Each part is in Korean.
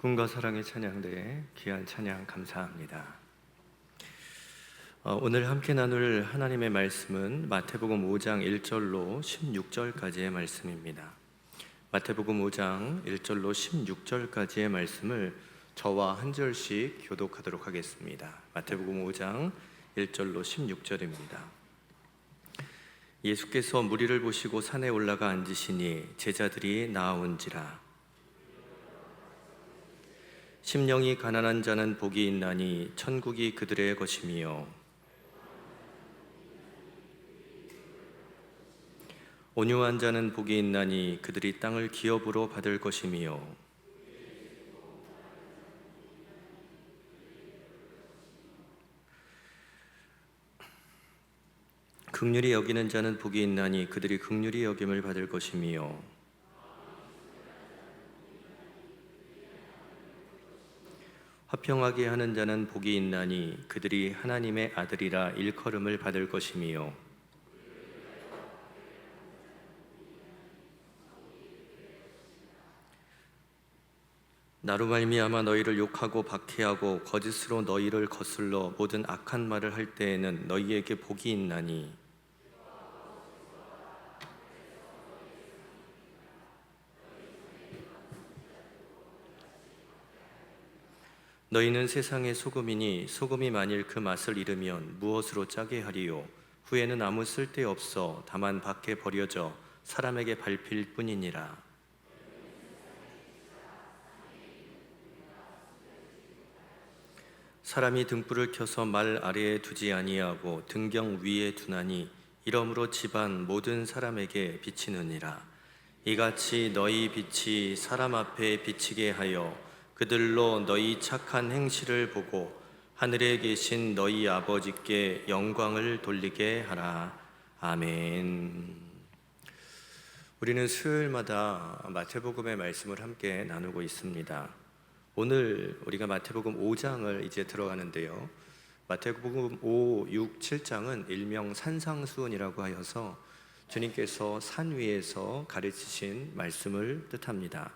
꿈과 사랑의 찬양대에 귀한 찬양 감사합니다. 오늘 함께 나눌 하나님의 말씀은 마태복음 5장 1절로 16절까지의 말씀입니다. 마태복음 5장 1절로 16절까지의 말씀을 저와 한 절씩 교독하도록 하겠습니다. 마태복음 5장 1절로 16절입니다. 예수께서 무리를 보시고 산에 올라가 앉으시니 제자들이 나아온지라. 심령이 가난한 자는 복이 있나니 천국이 그들의 것이며, 온유한 자는 복이 있나니 그들이 땅을 기업으로 받을 것이며, 긍휼히 여기는 자는 복이 있나니 그들이 긍휼히 여김을 받을 것이며, 화평하게 하는 자는 복이 있나니 그들이 하나님의 아들이라 일컬음을 받을 것이며, 나로 말미암아 너희를 욕하고 박해하고 거짓으로 너희를 거슬러 모든 악한 말을 할 때에는 너희에게 복이 있나니, 너희는 세상의 소금이니 소금이 만일 그 맛을 잃으면 무엇으로 짜게 하리요? 후에는 아무 쓸데없어 다만 밖에 버려져 사람에게 밟힐 뿐이니라. 사람이 등불을 켜서 말 아래에 두지 아니하고 등경 위에 두나니 이러므로 집안 모든 사람에게 비치느니라. 이같이 너희 빛이 사람 앞에 비치게 하여 그들로 너희 착한 행실을 보고 하늘에 계신 너희 아버지께 영광을 돌리게 하라. 아멘. 우리는 수요일마다 마태복음의 말씀을 함께 나누고 있습니다. 오늘 우리가 마태복음 5장을 이제 들어가는데요. 마태복음 5, 6, 7장은 일명 산상수훈이라고 하여서 주님께서 산 위에서 가르치신 말씀을 뜻합니다.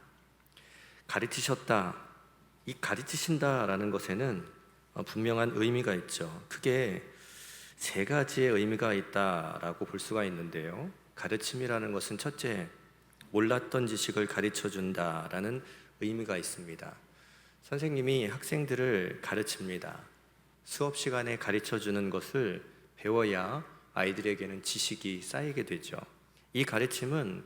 가르치셨다, 이 가르치신다라는 것에는 분명한 의미가 있죠. 크게 세 가지의 의미가 있다라고 볼 수가 있는데요. 가르침이라는 것은 첫째, 몰랐던 지식을 가르쳐준다라는 의미가 있습니다. 선생님이 학생들을 가르칩니다. 수업 시간에 가르쳐주는 것을 배워야 아이들에게는 지식이 쌓이게 되죠. 이 가르침은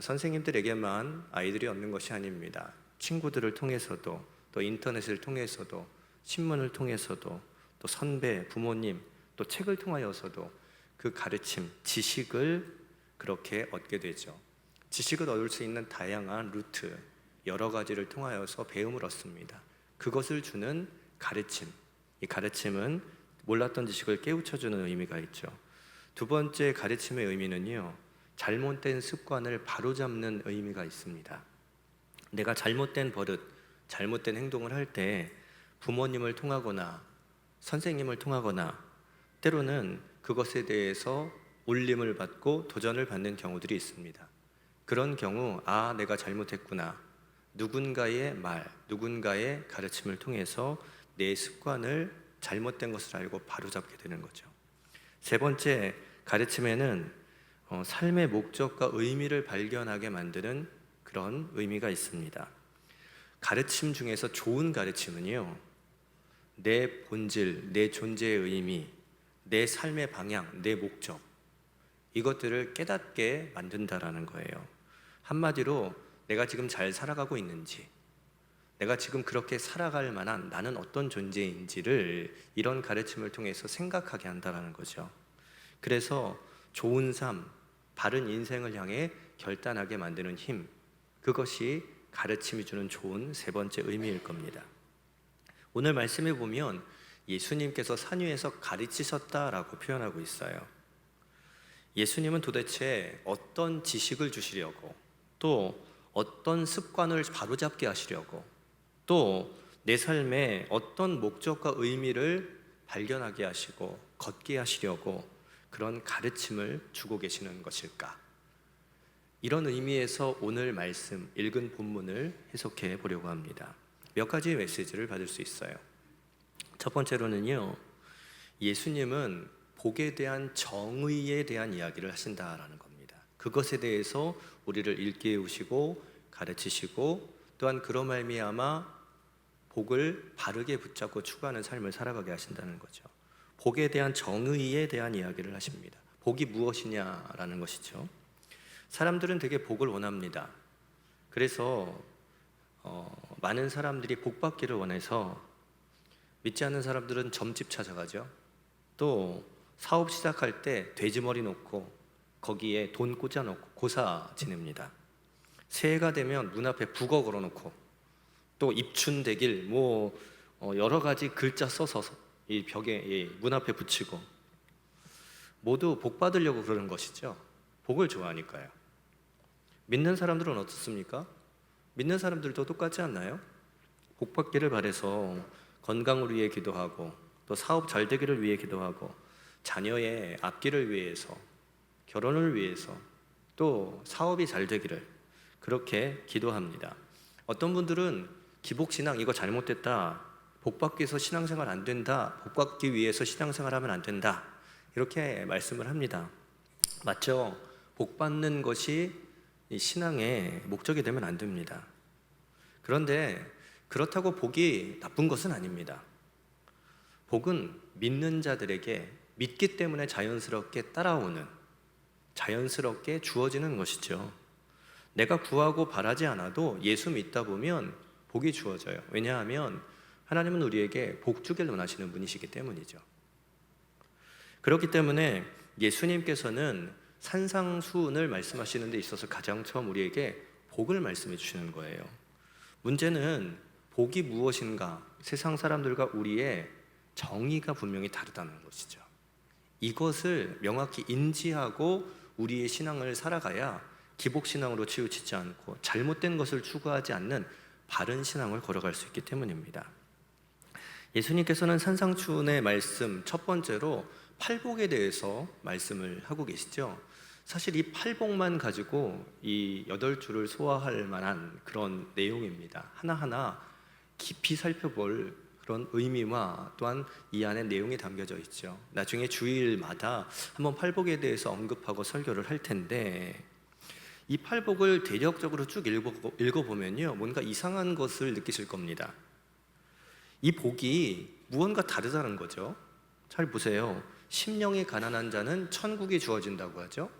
선생님들에게만 아이들이 얻는 것이 아닙니다. 친구들을 통해서도, 또 인터넷을 통해서도, 신문을 통해서도, 또 선배, 부모님, 또 책을 통하여서도 그 가르침, 지식을 그렇게 얻게 되죠. 지식을 얻을 수 있는 다양한 루트, 여러 가지를 통하여서 배움을 얻습니다. 그것을 주는 가르침, 이 가르침은 몰랐던 지식을 깨우쳐주는 의미가 있죠. 두 번째 가르침의 의미는요, 잘못된 습관을 바로잡는 의미가 있습니다. 내가 잘못된 버릇, 잘못된 행동을 할 때 부모님을 통하거나 선생님을 통하거나 때로는 그것에 대해서 울림을 받고 도전을 받는 경우들이 있습니다. 그런 경우, 내가 잘못했구나, 누군가의 말, 누군가의 가르침을 통해서 내 습관을 잘못된 것을 알고 바로잡게 되는 거죠. 세 번째 가르침에는 삶의 목적과 의미를 발견하게 만드는 그런 의미가 있습니다. 가르침 중에서 좋은 가르침은요, 내 본질, 내 존재의 의미, 내 삶의 방향, 내 목적, 이것들을 깨닫게 만든다라는 거예요. 한마디로 내가 지금 잘 살아가고 있는지, 내가 지금 그렇게 살아갈 만한 나는 어떤 존재인지를 이런 가르침을 통해서 생각하게 한다는 거죠. 그래서 좋은 삶, 바른 인생을 향해 결단하게 만드는 힘, 그것이 가르침이 주는 좋은 세 번째 의미일 겁니다. 오늘 말씀에 보면 예수님께서 산 위에서 가르치셨다라고 표현하고 있어요. 예수님은 도대체 어떤 지식을 주시려고, 또 어떤 습관을 바로잡게 하시려고, 또 내 삶에 어떤 목적과 의미를 발견하게 하시고 걷게 하시려고 그런 가르침을 주고 계시는 것일까? 이런 의미에서 오늘 말씀, 읽은 본문을 해석해 보려고 합니다. 몇 가지의 메시지를 받을 수 있어요. 첫 번째로는요, 예수님은 복에 대한 정의에 대한 이야기를 하신다라는 겁니다. 그것에 대해서 우리를 일깨우시고 가르치시고, 또한 그로 말미암아 복을 바르게 붙잡고 추구하는 삶을 살아가게 하신다는 거죠. 복에 대한 정의에 대한 이야기를 하십니다. 복이 무엇이냐라는 것이죠. 사람들은 되게 복을 원합니다. 그래서 많은 사람들이 복 받기를 원해서 믿지 않는 사람들은 점집 찾아가죠. 또 사업 시작할 때 돼지머리 놓고 거기에 돈 꽂아 놓고 고사 지냅니다. 새해가 되면 문 앞에 북어 걸어 놓고 또 입춘대길 여러 가지 글자 써서 이 벽에 문 앞에 붙이고, 모두 복 받으려고 그러는 것이죠. 복을 좋아하니까요. 믿는 사람들은 어떻습니까? 믿는 사람들도 똑같지 않나요? 복 받기를 바라서 건강을 위해 기도하고, 또 사업 잘 되기를 위해 기도하고, 자녀의 앞길을 위해서, 결혼을 위해서, 또 사업이 잘 되기를 그렇게 기도합니다. 어떤 분들은 기복신앙, 이거 잘못됐다, 복 받기 위해서 신앙생활 안 된다, 복 받기 위해서 신앙생활하면 안 된다, 이렇게 말씀을 합니다. 맞죠? 복 받는 것이 이 신앙의 목적이 되면 안 됩니다. 그런데 그렇다고 복이 나쁜 것은 아닙니다. 복은 믿는 자들에게 믿기 때문에 자연스럽게 따라오는, 자연스럽게 주어지는 것이죠. 내가 구하고 바라지 않아도 예수 믿다 보면 복이 주어져요. 왜냐하면 하나님은 우리에게 복 주기를 원하시는 분이시기 때문이죠. 그렇기 때문에 예수님께서는 산상수훈을 말씀하시는 데 있어서 가장 처음 우리에게 복을 말씀해 주시는 거예요. 문제는 복이 무엇인가, 세상 사람들과 우리의 정의가 분명히 다르다는 것이죠. 이것을 명확히 인지하고 우리의 신앙을 살아가야 기복신앙으로 치우치지 않고 잘못된 것을 추구하지 않는 바른 신앙을 걸어갈 수 있기 때문입니다. 예수님께서는 산상수훈의 말씀 첫 번째로 팔복에 대해서 말씀을 하고 계시죠. 사실 이 팔복만 가지고 이 8줄을 소화할 만한 그런 내용입니다. 하나하나 깊이 살펴볼 그런 의미와 또한 이 안에 내용이 담겨져 있죠. 나중에 주일마다 한번 팔복에 대해서 언급하고 설교를 할 텐데, 이 팔복을 대략적으로 쭉 읽어보면요, 뭔가 이상한 것을 느끼실 겁니다. 이 복이 무언가 다르다는 거죠. 잘 보세요. 심령이 가난한 자는 천국이 주어진다고 하죠.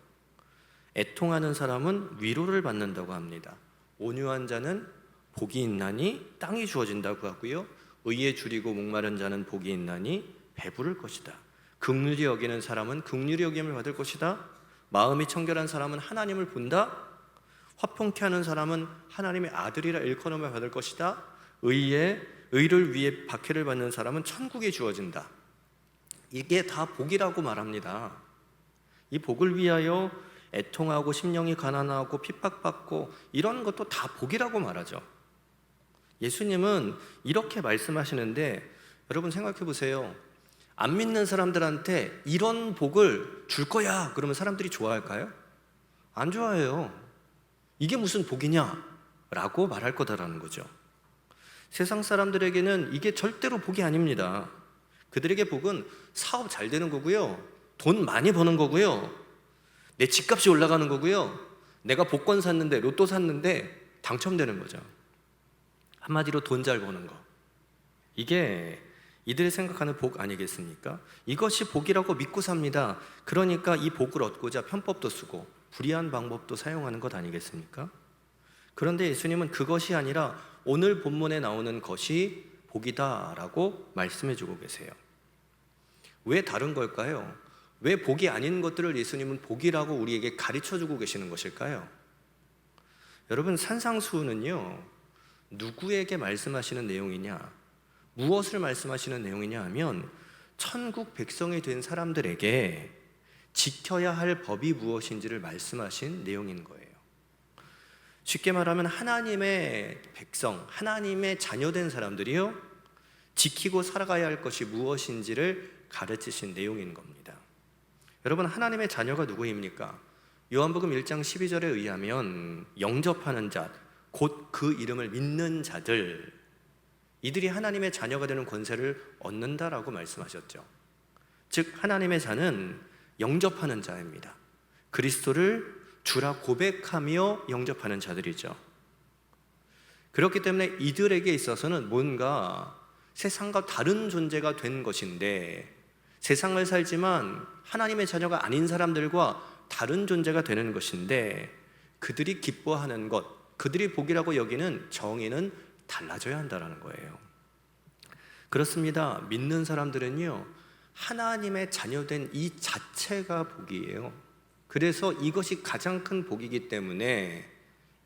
애통하는 사람은 위로를 받는다고 합니다. 온유한 자는 복이 있나니 땅이 주어진다고 하고요. 의에 줄이고 목마른 자는 복이 있나니 배부를 것이다. 긍휼히 여기는 사람은 긍휼히 여김을 받을 것이다. 마음이 청결한 사람은 하나님을 본다. 화평케 하는 사람은 하나님의 아들이라 일컬음을 받을 것이다. 의를 위해 박해를 받는 사람은 천국이 주어진다. 이게 다 복이라고 말합니다. 이 복을 위하여 애통하고 심령이 가난하고 핍박받고 이런 것도 다 복이라고 말하죠. 예수님은 이렇게 말씀하시는데, 여러분 생각해 보세요. 안 믿는 사람들한테 이런 복을 줄 거야 그러면 사람들이 좋아할까요? 안 좋아해요. 이게 무슨 복이냐? 라고 말할 거다라는 거죠. 세상 사람들에게는 이게 절대로 복이 아닙니다. 그들에게 복은 사업 잘 되는 거고요, 돈 많이 버는 거고요, 내 집값이 올라가는 거고요, 내가 복권 샀는데, 로또 샀는데 당첨되는 거죠. 한마디로 돈 잘 버는 거. 이게 이들이 생각하는 복 아니겠습니까? 이것이 복이라고 믿고 삽니다. 그러니까 이 복을 얻고자 편법도 쓰고 불의한 방법도 사용하는 것 아니겠습니까? 그런데 예수님은 그것이 아니라 오늘 본문에 나오는 것이 복이다라고 말씀해 주고 계세요. 왜 다른 걸까요? 왜 복이 아닌 것들을 예수님은 복이라고 우리에게 가르쳐 주고 계시는 것일까요? 여러분, 산상수훈은요, 누구에게 말씀하시는 내용이냐, 무엇을 말씀하시는 내용이냐 하면 천국 백성이 된 사람들에게 지켜야 할 법이 무엇인지를 말씀하신 내용인 거예요. 쉽게 말하면 하나님의 백성, 하나님의 자녀된 사람들이요, 지키고 살아가야 할 것이 무엇인지를 가르치신 내용인 겁니다. 여러분, 하나님의 자녀가 누구입니까? 요한복음 1장 12절에 의하면 영접하는 자, 곧 그 이름을 믿는 자들, 이들이 하나님의 자녀가 되는 권세를 얻는다라고 말씀하셨죠. 즉 하나님의 자는 영접하는 자입니다. 그리스도를 주라 고백하며 영접하는 자들이죠. 그렇기 때문에 이들에게 있어서는 뭔가 세상과 다른 존재가 된 것인데, 세상을 살지만 하나님의 자녀가 아닌 사람들과 다른 존재가 되는 것인데, 그들이 기뻐하는 것, 그들이 복이라고 여기는 정의는 달라져야 한다는 거예요. 그렇습니다. 믿는 사람들은요, 하나님의 자녀된 이 자체가 복이에요. 그래서 이것이 가장 큰 복이기 때문에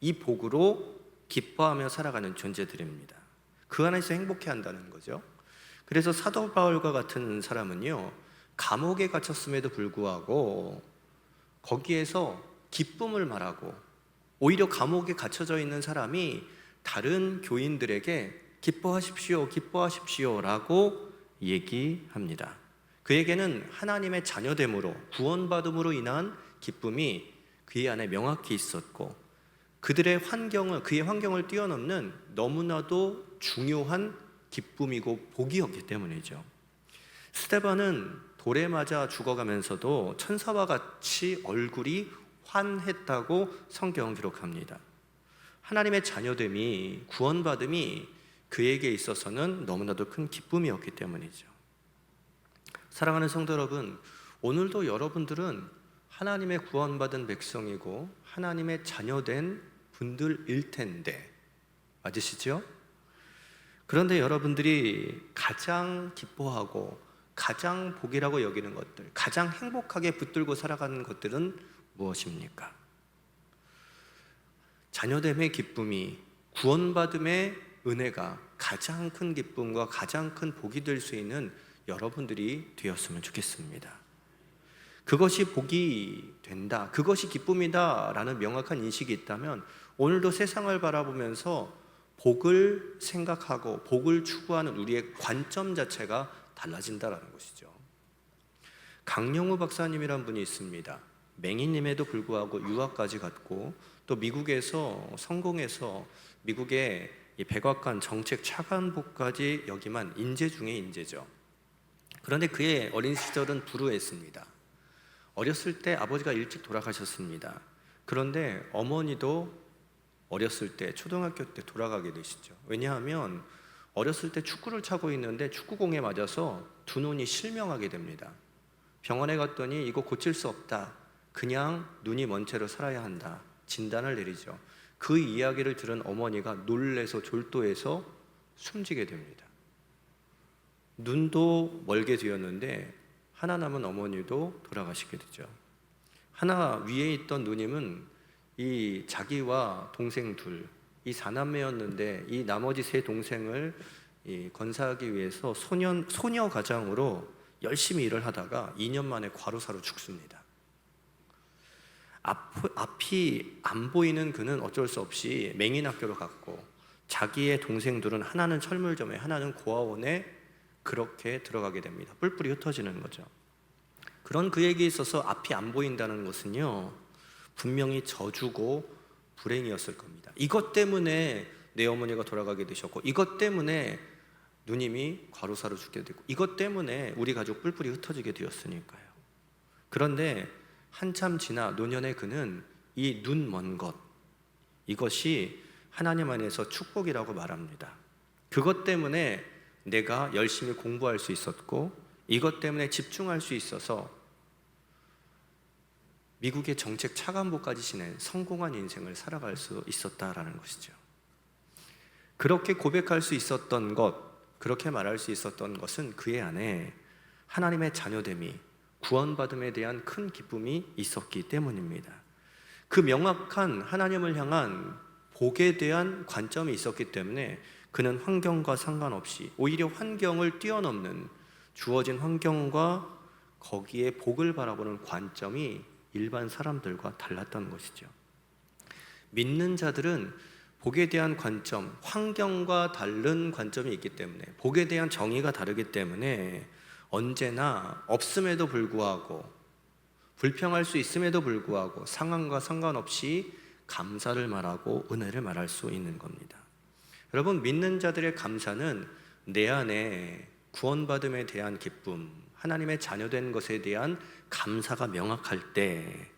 이 복으로 기뻐하며 살아가는 존재들입니다. 그 안에서 행복해 한다는 거죠. 그래서 사도 바울과 같은 사람은요, 감옥에 갇혔음에도 불구하고 거기에서 기쁨을 말하고, 오히려 감옥에 갇혀져 있는 사람이 다른 교인들에게 기뻐하십시오, 기뻐하십시오 라고 얘기합니다. 그에게는 하나님의 자녀됨으로, 구원받음으로 인한 기쁨이 그의 안에 명확히 있었고, 그의 환경을 뛰어넘는 너무나도 중요한 기쁨이고 복이었기 때문이죠. 스데반은 돌에 맞아 죽어가면서도 천사와 같이 얼굴이 환했다고 성경은 기록합니다. 하나님의 자녀됨이, 구원받음이 그에게 있어서는 너무나도 큰 기쁨이었기 때문이죠. 사랑하는 성도 여러분, 오늘도 여러분들은 하나님의 구원받은 백성이고 하나님의 자녀된 분들일 텐데, 맞으시죠? 그런데 여러분들이 가장 기뻐하고 가장 복이라고 여기는 것들, 가장 행복하게 붙들고 살아가는 것들은 무엇입니까? 자녀됨의 기쁨이, 구원받음의 은혜가 가장 큰 기쁨과 가장 큰 복이 될 수 있는 여러분들이 되었으면 좋겠습니다. 그것이 복이 된다, 그것이 기쁨이다 라는 명확한 인식이 있다면 오늘도 세상을 바라보면서 복을 생각하고 복을 추구하는 우리의 관점 자체가 달라진다라는 것이죠. 강영우 박사님이란 분이 있습니다. 맹인임에도 불구하고 유학까지 갔고, 또 미국에서 성공해서 미국의 이 백악관 정책 차관보까지 역임한 인재 중에 인재죠. 그런데 그의 어린 시절은 불우했습니다. 어렸을 때 아버지가 일찍 돌아가셨습니다. 그런데 어머니도 어렸을 때, 초등학교 때 돌아가게 되시죠. 왜냐하면 어렸을 때 축구를 차고 있는데 축구공에 맞아서 두 눈이 실명하게 됩니다. 병원에 갔더니 이거 고칠 수 없다, 그냥 눈이 먼 채로 살아야 한다, 진단을 내리죠. 그 이야기를 들은 어머니가 놀래서 졸도해서 숨지게 됩니다. 눈도 멀게 되었는데 하나 남은 어머니도 돌아가시게 되죠. 하나 위에 있던 누님은 이 자기와 동생 둘, 이 사남매였는데 이 나머지 세 동생을 건사하기 위해서 소녀 가장으로 열심히 일을 하다가 2년 만에 과로사로 죽습니다. 앞이 안 보이는 그는 어쩔 수 없이 맹인학교로 갔고, 자기의 동생들은 하나는 철물점에, 하나는 고아원에 그렇게 들어가게 됩니다. 뿔뿔이 흩어지는 거죠. 그런 그에게 있어서 앞이 안 보인다는 것은요, 분명히 저주고 불행이었을 겁니다. 이것 때문에 내 어머니가 돌아가게 되셨고, 이것 때문에 누님이 과로사로 죽게 되고, 이것 때문에 우리 가족 뿔뿔이 흩어지게 되었으니까요. 그런데 한참 지나 노년의 그는 이 눈 먼 것, 이것이 하나님 안에서 축복이라고 말합니다. 그것 때문에 내가 열심히 공부할 수 있었고, 이것 때문에 집중할 수 있어서 미국의 정책 차관보까지 지낸 성공한 인생을 살아갈 수 있었다라는 것이죠. 그렇게 고백할 수 있었던 것, 그렇게 말할 수 있었던 것은 그의 안에 하나님의 자녀됨이, 구원받음에 대한 큰 기쁨이 있었기 때문입니다. 그 명확한 하나님을 향한 복에 대한 관점이 있었기 때문에 그는 환경과 상관없이 오히려 환경을 뛰어넘는, 주어진 환경과 거기에 복을 바라보는 관점이 일반 사람들과 달랐던 것이죠. 믿는 자들은 복에 대한 관점, 환경과 다른 관점이 있기 때문에, 복에 대한 정의가 다르기 때문에 언제나 없음에도 불구하고, 불평할 수 있음에도 불구하고 상황과 상관없이 감사를 말하고 은혜를 말할 수 있는 겁니다. 여러분, 믿는 자들의 감사는 내 안에 구원받음에 대한 기쁨, 하나님의 자녀된 것에 대한 감사가 명확할 때,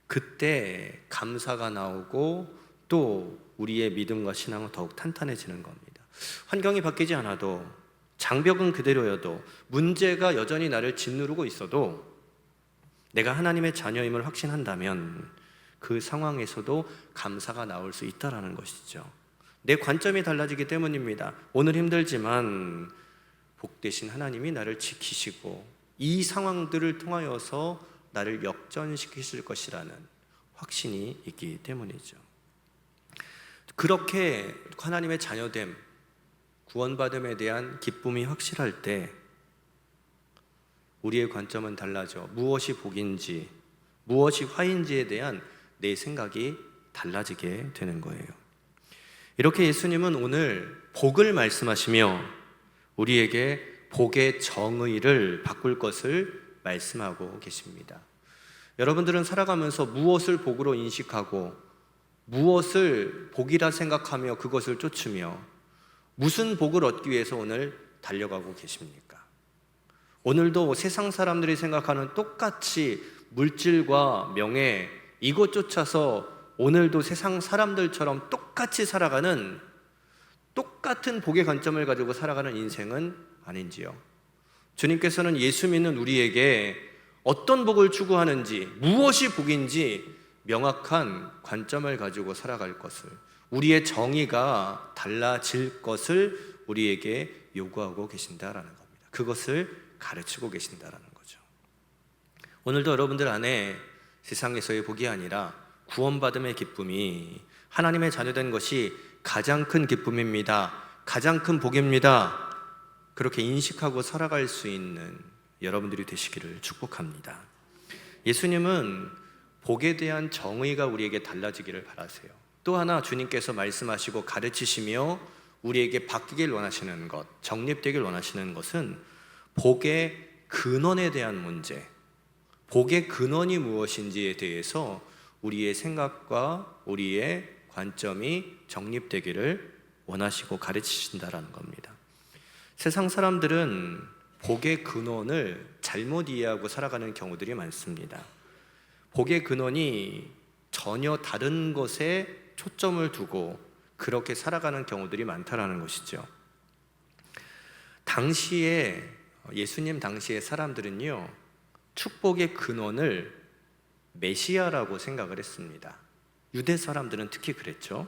그때 감사가 나오고 또 우리의 믿음과 신앙은 더욱 탄탄해지는 겁니다. 환경이 바뀌지 않아도, 장벽은 그대로여도, 문제가 여전히 나를 짓누르고 있어도 내가 하나님의 자녀임을 확신한다면 그 상황에서도 감사가 나올 수 있다는 것이죠. 내 관점이 달라지기 때문입니다. 오늘 힘들지만 복되신 하나님이 나를 지키시고 이 상황들을 통하여서 나를 역전시키실 것이라는 확신이 있기 때문이죠. 그렇게 하나님의 자녀됨, 구원받음에 대한 기쁨이 확실할 때 우리의 관점은 달라져 무엇이 복인지, 무엇이 화인지에 대한 내 생각이 달라지게 되는 거예요. 이렇게 예수님은 오늘 복을 말씀하시며 우리에게 복의 정의를 바꿀 것을 말씀하고 계십니다. 여러분들은 살아가면서 무엇을 복으로 인식하고 무엇을 복이라 생각하며 그것을 쫓으며 무슨 복을 얻기 위해서 오늘 달려가고 계십니까? 오늘도 세상 사람들이 생각하는 똑같이 물질과 명예, 이것 쫓아서 오늘도 세상 사람들처럼 똑같이 살아가는, 똑같은 복의 관점을 가지고 살아가는 인생은 아닌지요? 주님께서는 예수 믿는 우리에게 어떤 복을 추구하는지, 무엇이 복인지 명확한 관점을 가지고 살아갈 것을, 우리의 정의가 달라질 것을 우리에게 요구하고 계신다라는 겁니다. 그것을 가르치고 계신다라는 거죠. 오늘도 여러분들 안에 세상에서의 복이 아니라 구원받음의 기쁨이, 하나님의 자녀된 것이 가장 큰 기쁨입니다, 가장 큰 복입니다, 그렇게 인식하고 살아갈 수 있는 여러분들이 되시기를 축복합니다. 예수님은 복에 대한 정의가 우리에게 달라지기를 바라세요. 또 하나 주님께서 말씀하시고 가르치시며 우리에게 바뀌길 원하시는 것, 정립되길 원하시는 것은 복의 근원에 대한 문제, 복의 근원이 무엇인지에 대해서 우리의 생각과 우리의 관점이 정립되기를 원하시고 가르치신다라는 겁니다. 세상 사람들은 복의 근원을 잘못 이해하고 살아가는 경우들이 많습니다. 복의 근원이 전혀 다른 것에 초점을 두고 그렇게 살아가는 경우들이 많다라는 것이죠. 당시에, 예수님 당시의 사람들은요, 축복의 근원을 메시아라고 생각을 했습니다. 유대 사람들은 특히 그랬죠.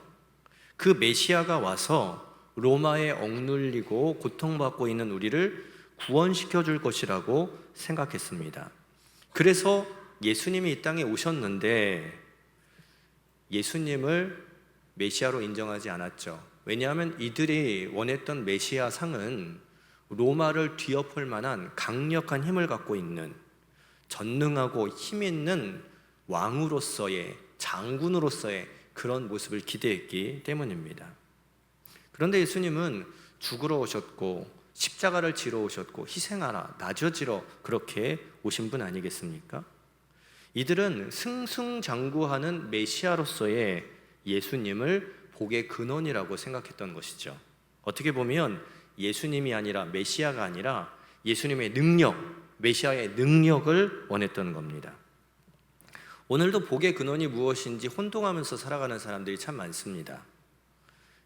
그 메시아가 와서 로마에 억눌리고 고통받고 있는 우리를 구원시켜 줄 것이라고 생각했습니다. 그래서 예수님이 이 땅에 오셨는데 예수님을 메시아로 인정하지 않았죠. 왜냐하면 이들이 원했던 메시아 상은 로마를 뒤엎을 만한 강력한 힘을 갖고 있는, 전능하고 힘 있는 왕으로서의, 장군으로서의 그런 모습을 기대했기 때문입니다. 그런데 예수님은 죽으러 오셨고 십자가를 지러 오셨고 희생하라, 낮아지러 그렇게 오신 분 아니겠습니까? 이들은 승승장구하는 메시아로서의 예수님을 복의 근원이라고 생각했던 것이죠. 어떻게 보면 예수님이 아니라, 메시아가 아니라 예수님의 능력, 메시아의 능력을 원했던 겁니다. 오늘도 복의 근원이 무엇인지 혼동하면서 살아가는 사람들이 참 많습니다.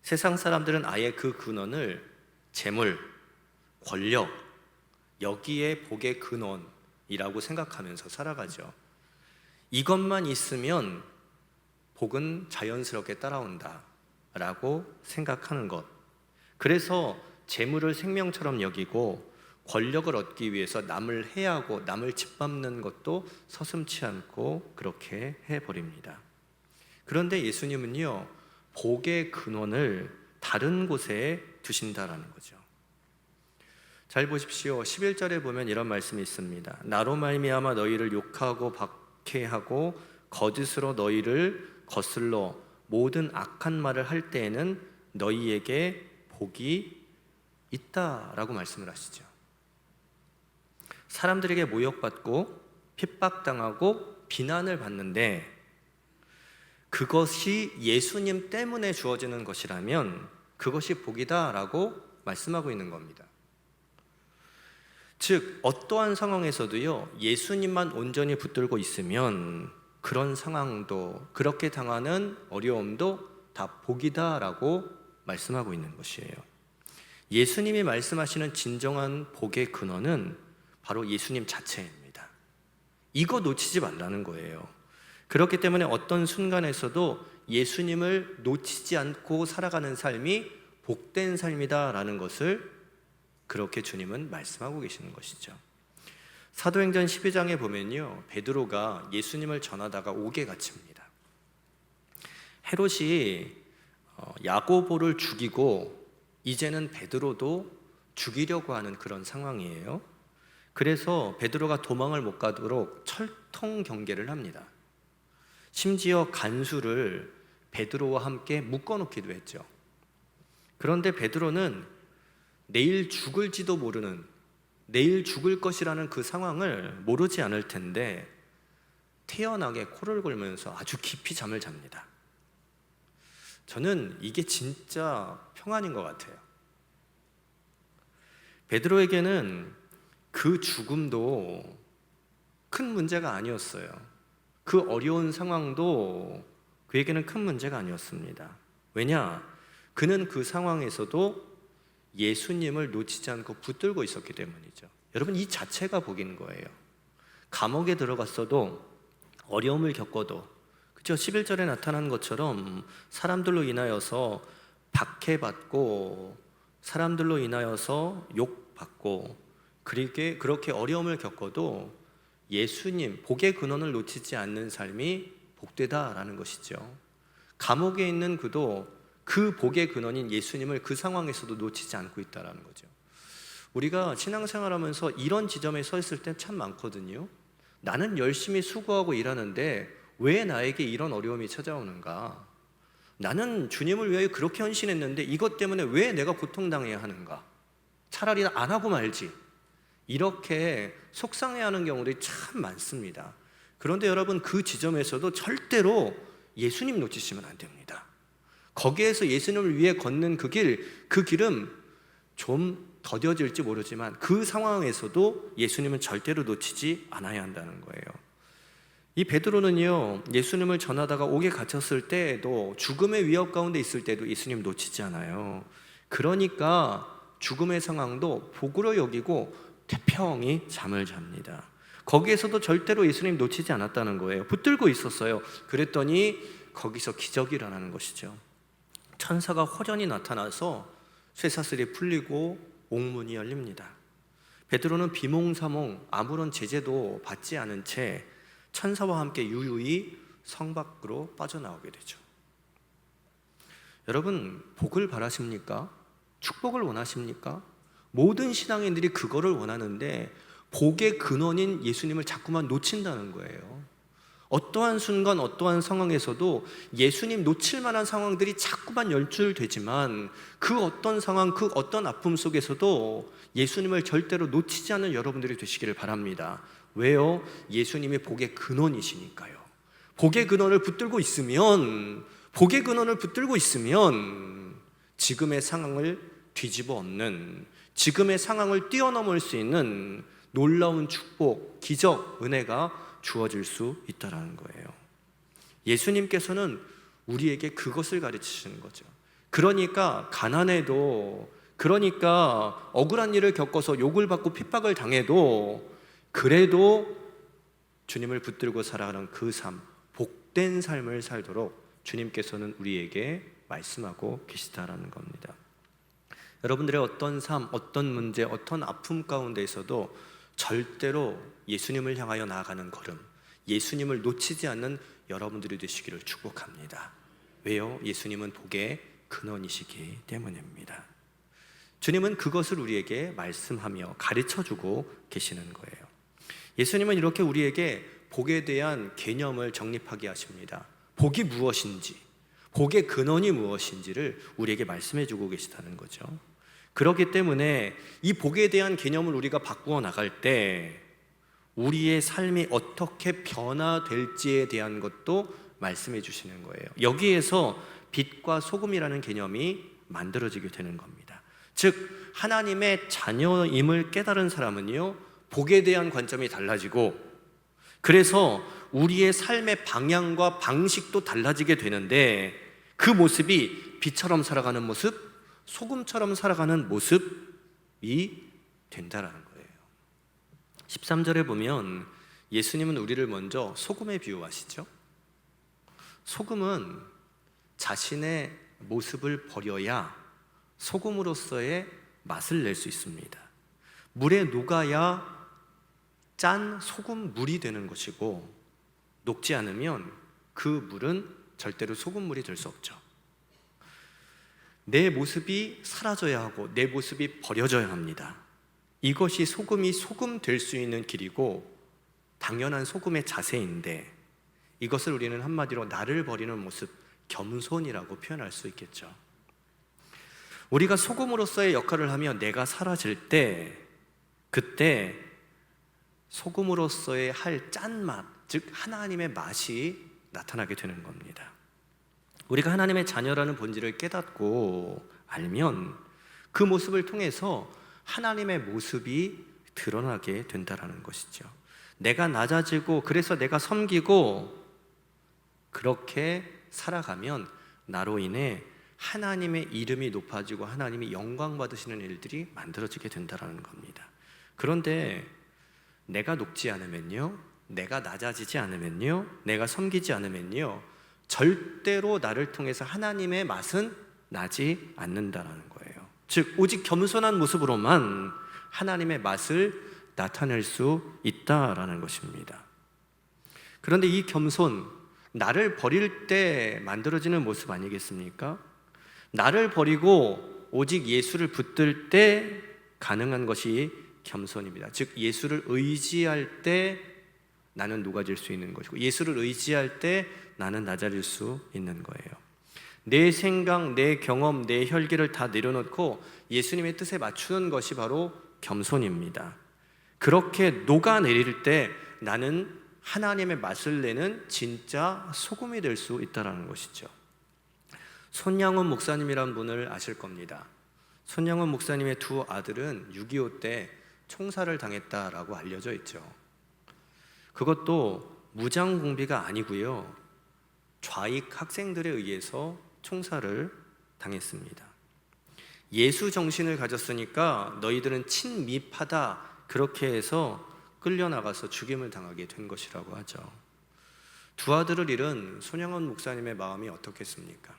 세상 사람들은 아예 그 근원을 재물, 권력, 여기에 복의 근원이라고 생각하면서 살아가죠. 이것만 있으면 복은 자연스럽게 따라온다 라고 생각하는 것. 그래서 재물을 생명처럼 여기고 권력을 얻기 위해서 남을 해하고 남을 짓밟는 것도 서슴지 않고 그렇게 해버립니다. 그런데 예수님은요, 복의 근원을 다른 곳에 두신다라는 거죠. 잘 보십시오. 11절에 보면 이런 말씀이 있습니다. 나로 말미암아 너희를 욕하고 박해하고 거짓으로 너희를 거슬러 모든 악한 말을 할 때에는 너희에게 복이 있다라고 말씀을 하시죠. 사람들에게 모욕받고 핍박당하고 비난을 받는데 그것이 예수님 때문에 주어지는 것이라면 그것이 복이다라고 말씀하고 있는 겁니다. 즉 어떠한 상황에서도요, 예수님만 온전히 붙들고 있으면 그런 상황도, 그렇게 당하는 어려움도 다 복이다라고 말씀하고 있는 것이에요. 예수님이 말씀하시는 진정한 복의 근원은 바로 예수님 자체입니다. 이거 놓치지 말라는 거예요. 그렇기 때문에 어떤 순간에서도 예수님을 놓치지 않고 살아가는 삶이 복된 삶이다라는 것을 그렇게 주님은 말씀하고 계시는 것이죠. 사도행전 12장에 보면요, 베드로가 예수님을 전하다가 옥에 갇힙니다. 헤롯이 야고보를 죽이고 이제는 베드로도 죽이려고 하는 그런 상황이에요. 그래서 베드로가 도망을 못 가도록 철통 경계를 합니다. 심지어 간수를 베드로와 함께 묶어놓기도 했죠. 그런데 베드로는 내일 죽을지도 모르는, 내일 죽을 것이라는 그 상황을 모르지 않을 텐데 태연하게 코를 골면서 아주 깊이 잠을 잡니다. 저는 이게 진짜 평안인 것 같아요. 베드로에게는 그 죽음도 큰 문제가 아니었어요. 그 어려운 상황도 그에게는 큰 문제가 아니었습니다. 왜냐? 그는 그 상황에서도 예수님을 놓치지 않고 붙들고 있었기 때문이죠. 여러분, 이 자체가 복인 거예요. 감옥에 들어갔어도, 어려움을 겪어도, 그죠? 11절에 나타난 것처럼 사람들로 인하여서 박해받고, 사람들로 인하여서 욕받고, 그렇게 어려움을 겪어도 예수님, 복의 근원을 놓치지 않는 삶이 복되다라는 것이죠. 감옥에 있는 그도 그 복의 근원인 예수님을 그 상황에서도 놓치지 않고 있다는 거죠. 우리가 신앙생활하면서 이런 지점에 서 있을 때 참 많거든요. 나는 열심히 수고하고 일하는데 왜 나에게 이런 어려움이 찾아오는가? 나는 주님을 위하여 그렇게 헌신했는데 이것 때문에 왜 내가 고통당해야 하는가? 차라리 안 하고 말지. 이렇게 속상해하는 경우들이 참 많습니다. 그런데 여러분, 그 지점에서도 절대로 예수님 놓치시면 안 됩니다. 거기에서 예수님을 위해 걷는 그 길은 좀 더뎌질지 모르지만 그 상황에서도 예수님은 절대로 놓치지 않아야 한다는 거예요. 이 베드로는요, 예수님을 전하다가 옥에 갇혔을 때에도, 죽음의 위협 가운데 있을 때도 예수님 놓치지 않아요. 그러니까 죽음의 상황도 복으로 여기고 태평히 잠을 잡니다. 거기에서도 절대로 예수님 놓치지 않았다는 거예요. 붙들고 있었어요. 그랬더니 거기서 기적이 일어나는 것이죠. 천사가 호련히 나타나서 쇠사슬이 풀리고 옥문이 열립니다. 베드로는 비몽사몽 아무런 제재도 받지 않은 채 천사와 함께 유유히 성 밖으로 빠져나오게 되죠. 여러분, 복을 바라십니까? 축복을 원하십니까? 모든 신앙인들이 그거를 원하는데 복의 근원인 예수님을 자꾸만 놓친다는 거예요. 어떠한 순간, 어떠한 상황에서도 예수님 놓칠 만한 상황들이 자꾸만 연출되지만 그 어떤 상황, 그 어떤 아픔 속에서도 예수님을 절대로 놓치지 않는 여러분들이 되시기를 바랍니다. 왜요? 예수님이 복의 근원이시니까요. 복의 근원을 붙들고 있으면, 지금의 상황을 뒤집어 엎는, 지금의 상황을 뛰어넘을 수 있는 놀라운 축복, 기적, 은혜가 주어질 수 있다는 거예요. 예수님께서는 우리에게 그것을 가르치시는 거죠. 그러니까 가난해도, 그러니까 억울한 일을 겪어서 욕을 받고 핍박을 당해도, 그래도 주님을 붙들고 살아가는 그 삶, 복된 삶을 살도록 주님께서는 우리에게 말씀하고 계시다라는 겁니다. 여러분들의 어떤 삶, 어떤 문제, 어떤 아픔 가운데에서도 절대로 예수님을 향하여 나아가는 걸음, 예수님을 놓치지 않는 여러분들이 되시기를 축복합니다. 왜요? 예수님은 복의 근원이시기 때문입니다. 주님은 그것을 우리에게 말씀하며 가르쳐주고 계시는 거예요. 예수님은 이렇게 우리에게 복에 대한 개념을 정립하게 하십니다. 복이 무엇인지, 복의 근원이 무엇인지를 우리에게 말씀해주고 계시다는 거죠. 그렇기 때문에 이 복에 대한 개념을 우리가 바꾸어 나갈 때 우리의 삶이 어떻게 변화될지에 대한 것도 말씀해 주시는 거예요. 여기에서 빛과 소금이라는 개념이 만들어지게 되는 겁니다. 즉 하나님의 자녀임을 깨달은 사람은요, 복에 대한 관점이 달라지고, 그래서 우리의 삶의 방향과 방식도 달라지게 되는데, 그 모습이 빛처럼 살아가는 모습, 소금처럼 살아가는 모습이 된다라는 거예요. 13절에 보면 예수님은 우리를 먼저 소금에 비유하시죠. 소금은 자신의 모습을 버려야 소금으로서의 맛을 낼 수 있습니다. 물에 녹아야 짠 소금 물이 되는 것이고, 녹지 않으면 그 물은 절대로 소금물이 될 수 없죠. 내 모습이 사라져야 하고 내 모습이 버려져야 합니다. 이것이 소금이 소금 될 수 있는 길이고 당연한 소금의 자세인데, 이것을 우리는 한마디로 나를 버리는 모습, 겸손이라고 표현할 수 있겠죠. 우리가 소금으로서의 역할을 하며 내가 사라질 때, 그때 소금으로서의 할 짠맛, 즉 하나님의 맛이 나타나게 되는 겁니다. 우리가 하나님의 자녀라는 본질을 깨닫고 알면 그 모습을 통해서 하나님의 모습이 드러나게 된다는 것이죠. 내가 낮아지고, 그래서 내가 섬기고, 그렇게 살아가면 나로 인해 하나님의 이름이 높아지고 하나님이 영광 받으시는 일들이 만들어지게 된다는 겁니다. 그런데 내가 녹지 않으면요, 내가 낮아지지 않으면요, 내가 섬기지 않으면요, 절대로 나를 통해서 하나님의 맛은 나지 않는다는 거예요. 즉 오직 겸손한 모습으로만 하나님의 맛을 나타낼 수 있다라는 것입니다. 그런데 이 겸손, 나를 버릴 때 만들어지는 모습 아니겠습니까? 나를 버리고 오직 예수를 붙들 때 가능한 것이 겸손입니다. 즉 예수를 의지할 때 나는 녹아질 수 있는 것이고, 예수를 의지할 때 나는 낮아질 수 있는 거예요. 내 생각, 내 경험, 내 혈기를 다 내려놓고 예수님의 뜻에 맞추는 것이 바로 겸손입니다. 그렇게 녹아내릴 때 나는 하나님의 맛을 내는 진짜 소금이 될 수 있다는 것이죠. 손양원 목사님이란 분을 아실 겁니다. 손양원 목사님의 두 아들은 6.25 때 총살을 당했다라고 알려져 있죠. 그것도 무장공비가 아니고요, 좌익 학생들에 의해서 총살을 당했습니다. 예수 정신을 가졌으니까 너희들은 친미파다, 그렇게 해서 끌려나가서 죽임을 당하게 된 것이라고 하죠. 두 아들을 잃은 손양원 목사님의 마음이 어떻겠습니까?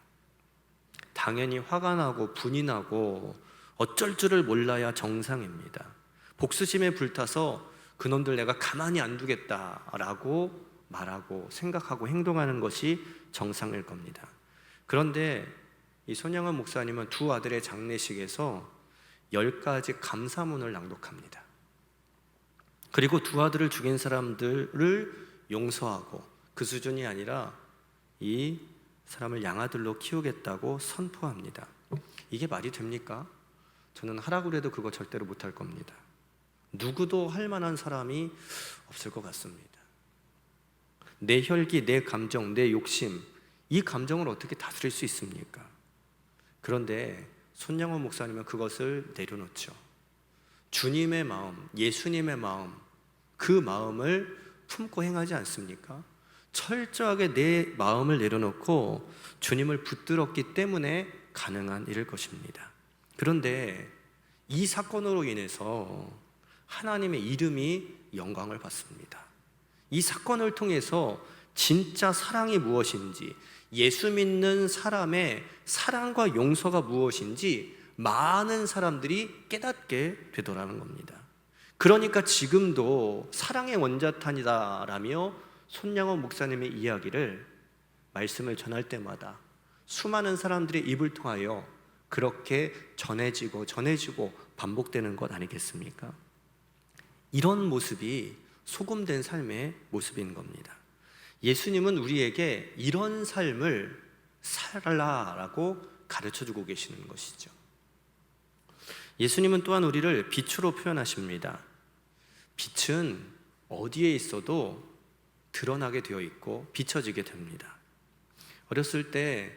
당연히 화가 나고 분이 나고 어쩔 줄을 몰라야 정상입니다. 복수심에 불타서 그놈들 내가 가만히 안 두겠다라고 말하고 생각하고 행동하는 것이 정상일 겁니다. 그런데 이 손양원 목사님은 두 아들의 장례식에서 10가지 감사문을 낭독합니다. 그리고 두 아들을 죽인 사람들을 용서하고, 그 수준이 아니라 이 사람을 양아들로 키우겠다고 선포합니다. 이게 말이 됩니까? 저는 하라고 해도 그거 절대로 못할 겁니다. 누구도 할 만한 사람이 없을 것 같습니다. 내 혈기, 내 감정, 내 욕심, 이 감정을 어떻게 다스릴 수 있습니까? 그런데 손양원 목사님은 그것을 내려놓죠. 주님의 마음, 예수님의 마음, 그 마음을 품고 행하지 않습니까? 철저하게 내 마음을 내려놓고 주님을 붙들었기 때문에 가능한 일일 것입니다. 그런데 이 사건으로 인해서 하나님의 이름이 영광을 받습니다. 이 사건을 통해서 진짜 사랑이 무엇인지, 예수 믿는 사람의 사랑과 용서가 무엇인지 많은 사람들이 깨닫게 되더라는 겁니다. 그러니까 지금도 사랑의 원자탄이다라며 손양원 목사님의 이야기를, 말씀을 전할 때마다 수많은 사람들의 입을 통하여 그렇게 전해지고 반복되는 것 아니겠습니까? 이런 모습이 소금된 삶의 모습인 겁니다. 예수님은 우리에게 이런 삶을 살라라고 가르쳐주고 계시는 것이죠. 예수님은 또한 우리를 빛으로 표현하십니다. 빛은 어디에 있어도 드러나게 되어 있고 비춰지게 됩니다. 어렸을 때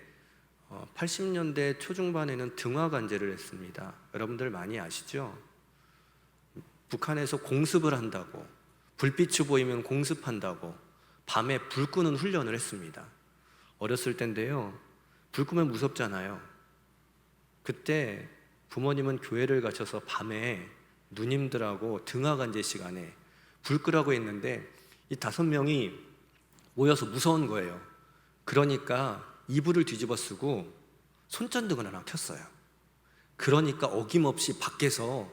80년대 초중반에는 등화관제를 했습니다. 여러분들 많이 아시죠? 북한에서 공습을 한다고, 불빛이 보이면 공습한다고 밤에 불 끄는 훈련을 했습니다. 어렸을 때인데요, 불 끄면 무섭잖아요. 그때 부모님은 교회를 가셔서 밤에 누님들하고 등화관제 시간에 불 끄라고 했는데 이 5명이 모여서 무서운 거예요. 그러니까 이불을 뒤집어 쓰고 손전등을 하나 켰어요. 그러니까 어김없이 밖에서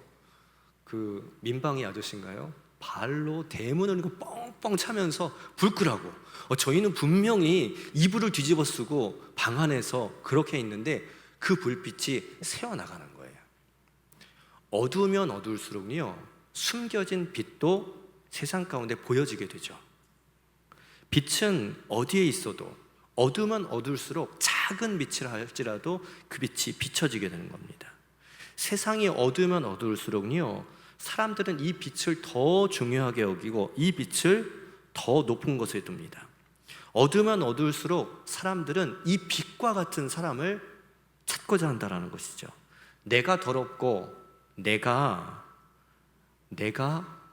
그 민방위 아저씨인가요? 발로 대문을 뻥뻥 차면서 불 끄라고. 저희는 분명히 이불을 뒤집어 쓰고 방 안에서 그렇게 있는데 그 불빛이 새어나가는 거예요. 어두우면 어두울수록요, 숨겨진 빛도 세상 가운데 보여지게 되죠. 빛은 어디에 있어도 어두우면 어두울수록 작은 빛을 할지라도 그 빛이 비춰지게 되는 겁니다. 세상이 어두우면 어두울수록요, 사람들은 이 빛을 더 중요하게 여기고 이 빛을 더 높은 곳에 둡니다. 어두우면 어두울수록 사람들은 이 빛과 같은 사람을 찾고자 한다는 것이죠. 내가 더럽고 내가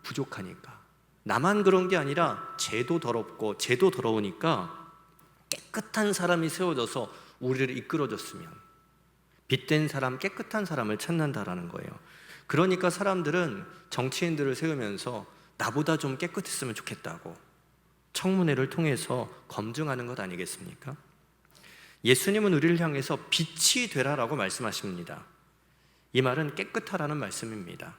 부족하니까, 나만 그런 게 아니라 쟤도 더럽고 쟤도 더러우니까 깨끗한 사람이 세워져서 우리를 이끌어줬으면, 빛된 사람, 깨끗한 사람을 찾는다라는 거예요. 그러니까 사람들은 정치인들을 세우면서 나보다 좀 깨끗했으면 좋겠다고 청문회를 통해서 검증하는 것 아니겠습니까? 예수님은 우리를 향해서 빛이 되라라고 말씀하십니다. 이 말은 깨끗하라는 말씀입니다.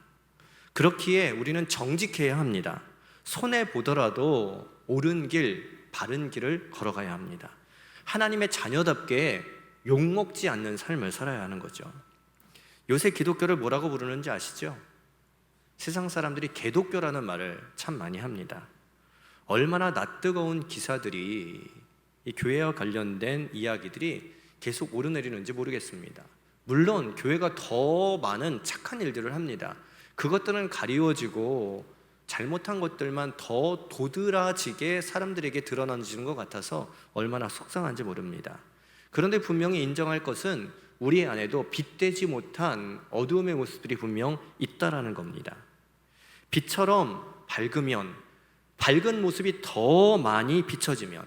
그렇기에 우리는 정직해야 합니다. 손해보더라도 옳은 길, 바른 길을 걸어가야 합니다. 하나님의 자녀답게 욕먹지 않는 삶을 살아야 하는 거죠. 요새 기독교를 뭐라고 부르는지 아시죠? 세상 사람들이 개독교라는 말을 참 많이 합니다. 얼마나 낯뜨거운 기사들이, 이 교회와 관련된 이야기들이 계속 오르내리는지 모르겠습니다. 물론 교회가 더 많은 착한 일들을 합니다. 그것들은 가리워지고 잘못한 것들만 더 도드라지게 사람들에게 드러나는 것 같아서 얼마나 속상한지 모릅니다. 그런데 분명히 인정할 것은 우리 안에도 빛되지 못한 어두움의 모습들이 분명 있다라는 겁니다. 빛처럼 밝으면, 밝은 모습이 더 많이 비춰지면,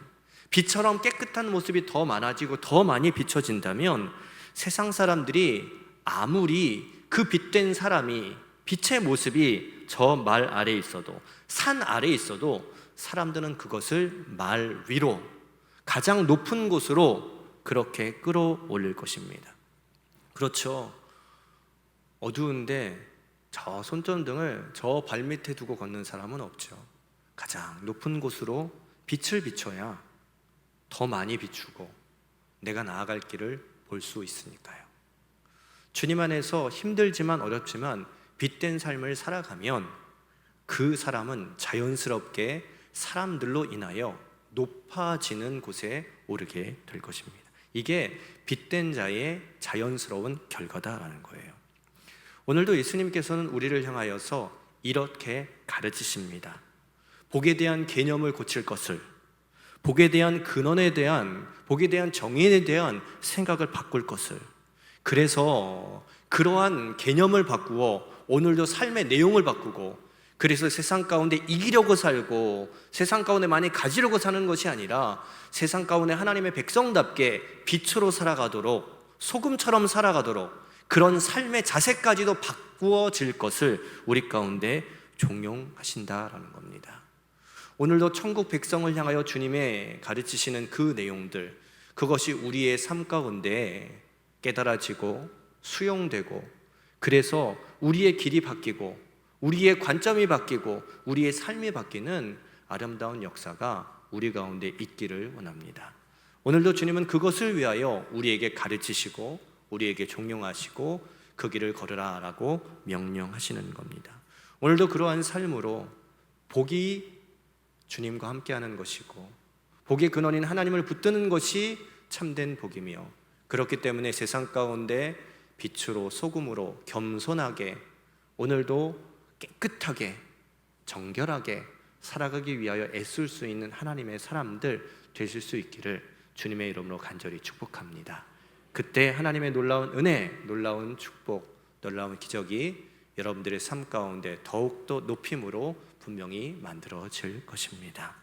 빛처럼 깨끗한 모습이 더 많아지고 더 많이 비춰진다면 세상 사람들이 아무리 그 빛된 사람이, 빛의 모습이 저 말 아래에 있어도, 산 아래에 있어도 사람들은 그것을 말 위로, 가장 높은 곳으로 그렇게 끌어올릴 것입니다. 그렇죠. 어두운데 저 손전등을 저 발밑에 두고 걷는 사람은 없죠. 가장 높은 곳으로 빛을 비춰야 더 많이 비추고 내가 나아갈 길을 볼 수 있으니까요. 주님 안에서 힘들지만 어렵지만 빛된 삶을 살아가면 그 사람은 자연스럽게 사람들로 인하여 높아지는 곳에 오르게 될 것입니다. 이게 빛된 자의 자연스러운 결과다라는 거예요. 오늘도 예수님께서는 우리를 향하여서 이렇게 가르치십니다. 복에 대한 개념을 고칠 것을, 복에 대한 근원에 대한, 복에 대한 정의에 대한 생각을 바꿀 것을, 그래서 그러한 개념을 바꾸어 오늘도 삶의 내용을 바꾸고, 그래서 세상 가운데 이기려고 살고 세상 가운데 많이 가지려고 사는 것이 아니라 세상 가운데 하나님의 백성답게 빛으로 살아가도록, 소금처럼 살아가도록 그런 삶의 자세까지도 바꾸어질 것을 우리 가운데 종용하신다라는 겁니다. 오늘도 천국 백성을 향하여 주님의 가르치시는 그 내용들, 그것이 우리의 삶 가운데 깨달아지고 수용되고, 그래서 우리의 길이 바뀌고 우리의 관점이 바뀌고 우리의 삶이 바뀌는 아름다운 역사가 우리 가운데 있기를 원합니다. 오늘도 주님은 그것을 위하여 우리에게 가르치시고 우리에게 종용하시고 그 길을 걸으라 라고 명령하시는 겁니다. 오늘도 그러한 삶으로 복이 주님과 함께하는 것이고 복의 근원인 하나님을 붙드는 것이 참된 복이며, 그렇기 때문에 세상 가운데 빛으로 소금으로 겸손하게 오늘도 깨끗하게 정결하게 살아가기 위하여 애쓸 수 있는 하나님의 사람들 되실 수 있기를 주님의 이름으로 간절히 축복합니다. 그때 하나님의 놀라운 은혜, 놀라운 축복, 놀라운 기적이 여러분들의 삶 가운데 더욱더 높임으로 분명히 만들어질 것입니다.